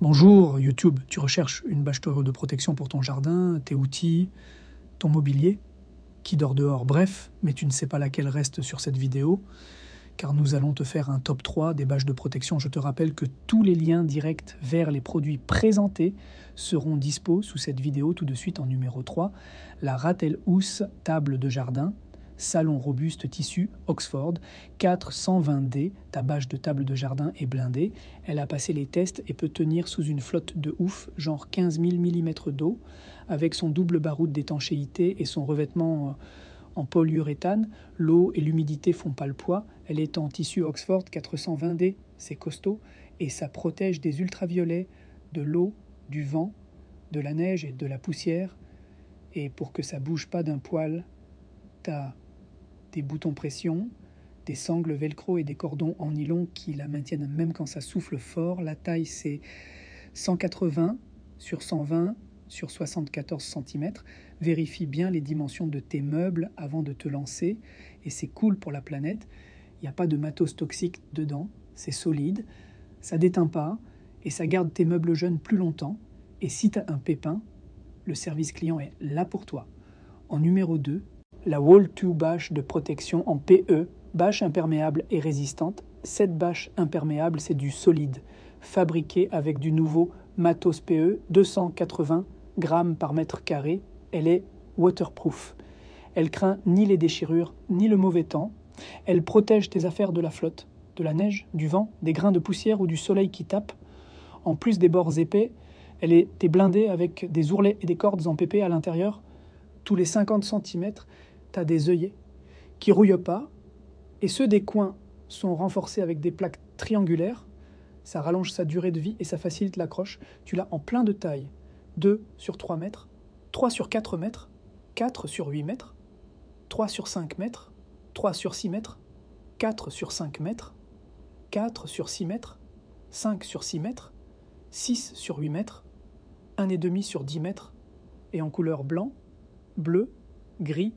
Bonjour YouTube, tu recherches une bâche de protection pour ton jardin, tes outils, ton mobilier, qui dort dehors, bref, mais tu ne sais pas laquelle reste sur cette vidéo, car nous allons te faire un top 3 des bâches de protection. Je te rappelle que tous les liens directs vers les produits présentés seront dispo sous cette vidéo tout de suite en numéro 3, la Ratel Housse table de jardin, salon robuste tissu Oxford 420D. Ta bâche de table de jardin est blindée. Elle a passé les tests et peut tenir sous une flotte de ouf, genre 15 000 mm d'eau, avec son double baroud d'étanchéité et son revêtement en polyuréthane. L'eau et l'humidité font pas le poids. Elle est en tissu Oxford 420D, c'est costaud, et ça protège des ultraviolets, de l'eau, du vent, de la neige et de la poussière. Et pour que ça bouge pas d'un poil, t'as des boutons pression, des sangles velcro et des cordons en nylon qui la maintiennent même quand ça souffle fort. La taille, c'est 180 sur 120 sur 74 cm. Vérifie bien les dimensions de tes meubles avant de te lancer. Et c'est cool pour la planète. Il n'y a pas de matos toxique dedans. C'est solide, ça déteint pas et ça garde tes meubles jeunes plus longtemps. Et si tu as un pépin, le service client est là pour toi. En numéro 2, la Wall 2 bâche de protection en PE, bâche imperméable et résistante. Cette bâche imperméable, c'est du solide, fabriqué avec du nouveau matos PE, 280 grammes par mètre carré. Elle est waterproof. Elle craint ni les déchirures, ni le mauvais temps. Elle protège tes affaires de la flotte, de la neige, du vent, des grains de poussière ou du soleil qui tape. En plus des bords épais, elle est blindée avec des ourlets et des cordes en PP à l'intérieur. Tous les 50 cm, tu as des œillets qui rouillent pas, et ceux des coins sont renforcés avec des plaques triangulaires. Ça rallonge sa durée de vie et ça facilite l'accroche. Tu l'as en plein de tailles, 2 sur 3 mètres, 3 sur 4 mètres, 4 sur 8 mètres, 3 sur 5 mètres, 3 sur 6 mètres, 4 sur 5 mètres, 4 sur 6 mètres, 5 sur 6 mètres, 6 sur 8 mètres, 1,5 sur 10 mètres, et en couleur blanc, bleu, gris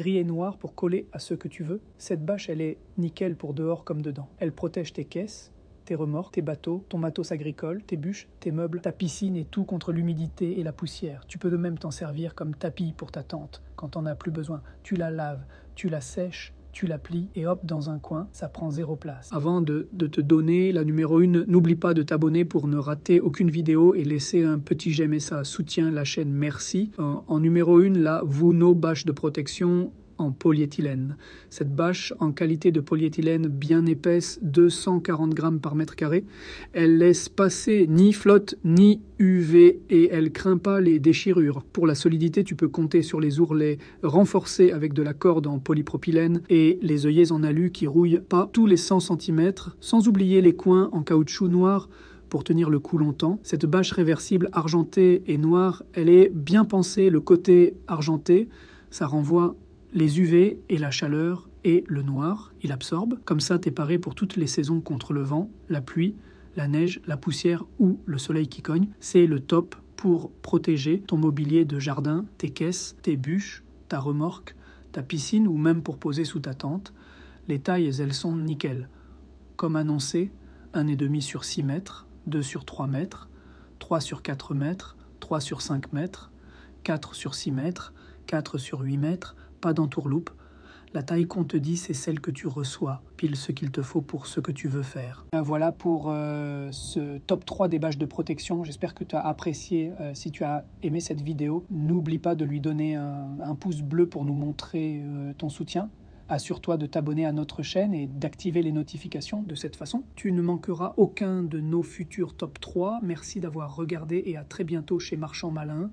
et noir pour coller à ce que tu veux. Cette bâche, elle est nickel pour dehors comme dedans. Elle protège tes caisses, tes remorques, tes bateaux, ton matos agricole, tes bûches, tes meubles, ta piscine et tout contre l'humidité et la poussière. Tu peux de même t'en servir comme tapis pour ta tente quand t'en as plus besoin. Tu la laves, tu la sèches, tu la plies et hop, dans un coin, ça prend 0 place. Avant de te donner la numéro 1, n'oublie pas de t'abonner pour ne rater aucune vidéo et laisser un petit j'aime et ça soutient la chaîne, merci. En numéro 1, la Vuno bâche de protection en polyéthylène. Cette bâche en qualité de polyéthylène bien épaisse, 240 grammes par mètre carré. Elle laisse passer ni flotte ni UV et elle craint pas les déchirures. Pour la solidité, tu peux compter sur les ourlets renforcés avec de la corde en polypropylène et les œillets en alu qui rouillent pas tous les 100 cm, sans oublier les coins en caoutchouc noir pour tenir le coup longtemps. Cette bâche réversible argentée et noire, elle est bien pensée. Le côté argenté, ça renvoie les UV et la chaleur et le noir, il absorbe. Comme ça, t'es paré pour toutes les saisons contre le vent, la pluie, la neige, la poussière ou le soleil qui cogne. C'est le top pour protéger ton mobilier de jardin, tes caisses, tes bûches, ta remorque, ta piscine ou même pour poser sous ta tente. Les tailles, elles sont nickel. Comme annoncé, 1,5 sur 6 mètres, 2 sur 3 mètres, 3 sur 4 mètres, 3 sur 5 mètres, 4 sur 6 mètres, 4 sur 8 mètres, pas d'entourloupe. La taille qu'on te dit, c'est celle que tu reçois, pile ce qu'il te faut pour ce que tu veux faire. Voilà pour ce top 3 des bâches de protection. J'espère que tu as apprécié. Si tu as aimé cette vidéo, n'oublie pas de lui donner un pouce bleu pour nous montrer ton soutien. Assure-toi de t'abonner à notre chaîne et d'activer les notifications. De cette façon, tu ne manqueras aucun de nos futurs top 3. Merci d'avoir regardé et à très bientôt chez Marchand Malin.